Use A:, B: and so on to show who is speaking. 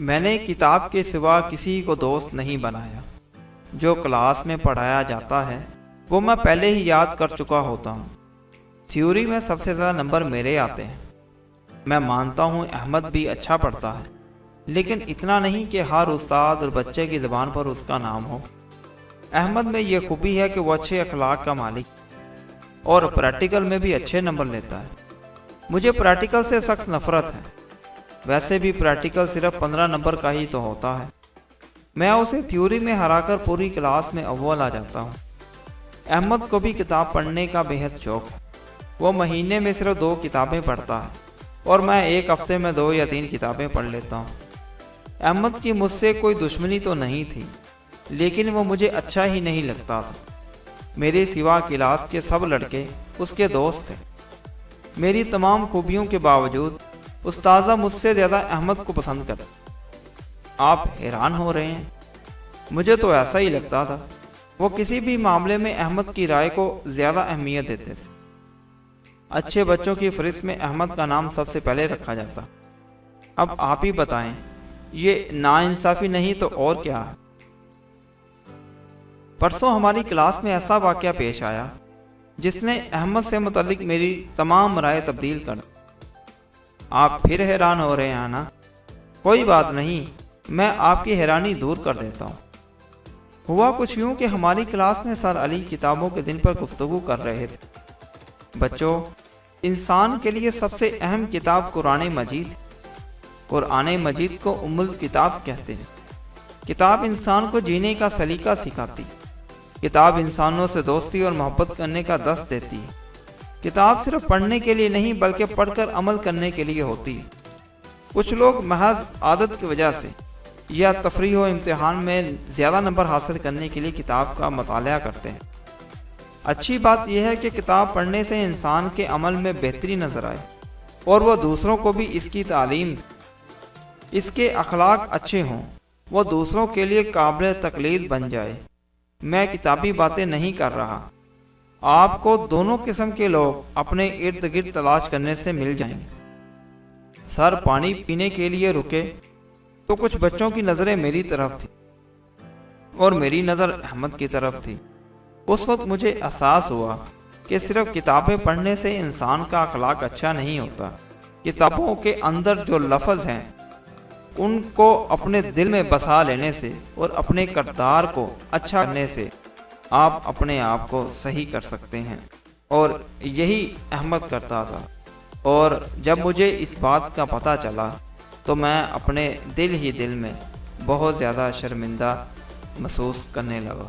A: میں نے کتاب کے سوا کسی کو دوست نہیں بنایا۔ جو کلاس میں پڑھایا جاتا ہے وہ میں پہلے ہی یاد کر چکا ہوتا ہوں۔ تھیوری میں سب سے زیادہ نمبر میرے آتے ہیں۔ میں مانتا ہوں احمد بھی اچھا پڑھتا ہے، لیکن اتنا نہیں کہ ہر استاد اور بچے کی زبان پر اس کا نام ہو۔ احمد میں یہ خوبی ہے کہ وہ اچھے اخلاق کا مالک اور پریکٹیکل میں بھی اچھے نمبر لیتا ہے۔ مجھے پریکٹیکل سے سخت نفرت ہے۔ ویسے بھی پریکٹیکل صرف 15 نمبر کا ہی تو ہوتا ہے۔ میں اسے تھیوری میں ہرا کر پوری کلاس میں اول آ جاتا ہوں۔ احمد کو بھی کتاب پڑھنے کا بہت شوق ہے۔ وہ مہینے میں صرف 2 کتابیں پڑھتا ہے اور میں ایک ہفتے میں 2 یا 3 کتابیں پڑھ لیتا ہوں۔ احمد کی مجھ سے کوئی دشمنی تو نہیں تھی، لیکن وہ مجھے اچھا ہی نہیں لگتا تھا۔ میرے سوا کلاس کے سب لڑکے اس کے دوست تھے۔ میری تمام خوبیوں کے باوجود استاذہ مجھ سے زیادہ احمد کو پسند کرتے۔ آپ حیران ہو رہے ہیں؟ مجھے تو ایسا ہی لگتا تھا۔ وہ کسی بھی معاملے میں احمد کی رائے کو زیادہ اہمیت دیتے تھے۔ اچھے بچوں کی فہرست میں احمد کا نام سب سے پہلے رکھا جاتا۔ اب آپ ہی بتائیں، یہ ناانصافی نہیں تو اور کیا ہے؟ پرسوں ہماری کلاس میں ایسا واقعہ پیش آیا جس نے احمد سے متعلق میری تمام رائے تبدیل کر دی۔ آپ پھر حیران ہو رہے ہیں نا؟ کوئی بات نہیں، میں آپ کی حیرانی دور کر دیتا ہوں۔ ہوا کچھ یوں کہ ہماری کلاس میں سر علی کتابوں کے دن پر گفتگو کر رہے تھے۔ بچوں، انسان کے لیے سب سے اہم کتاب قرآن مجید ہے۔ قرآن مجید کو ام الکتاب کہتے ہیں۔ کتاب انسان کو جینے کا سلیقہ سکھاتی۔ کتاب انسانوں سے دوستی اور محبت کرنے کا درس دیتی ہے۔ کتاب صرف پڑھنے کے لیے نہیں بلکہ پڑھ کر عمل کرنے کے لیے ہوتی ہے۔ کچھ لوگ محض عادت کی وجہ سے یا تفریح و امتحان میں زیادہ نمبر حاصل کرنے کے لیے کتاب کا مطالعہ کرتے ہیں۔ اچھی بات یہ ہے کہ کتاب پڑھنے سے انسان کے عمل میں بہتری نظر آئے اور وہ دوسروں کو بھی اس کی تعلیم دے، اس کے اخلاق اچھے ہوں، وہ دوسروں کے لیے قابل تقلید بن جائے۔ میں کتابی باتیں نہیں کر رہا۔ آپ کو دونوں قسم کے لوگ اپنے ارد گرد تلاش کرنے سے مل جائیں گے۔ سر پانی پینے کے لیے رکے تو کچھ بچوں کی نظریں میری طرف تھی اور میری نظر احمد کی طرف تھی۔ اس وقت مجھے احساس ہوا کہ صرف کتابیں پڑھنے سے انسان کا اخلاق اچھا نہیں ہوتا۔ کتابوں کے اندر جو لفظ ہیں ان کو اپنے دل میں بسا لینے سے اور اپنے کردار کو اچھا کرنے سے آپ اپنے آپ کو صحیح کر سکتے ہیں، اور یہی احمد کرتا تھا۔ اور جب مجھے اس بات کا پتہ چلا تو میں اپنے دل ہی دل میں بہت زیادہ شرمندہ محسوس کرنے لگا۔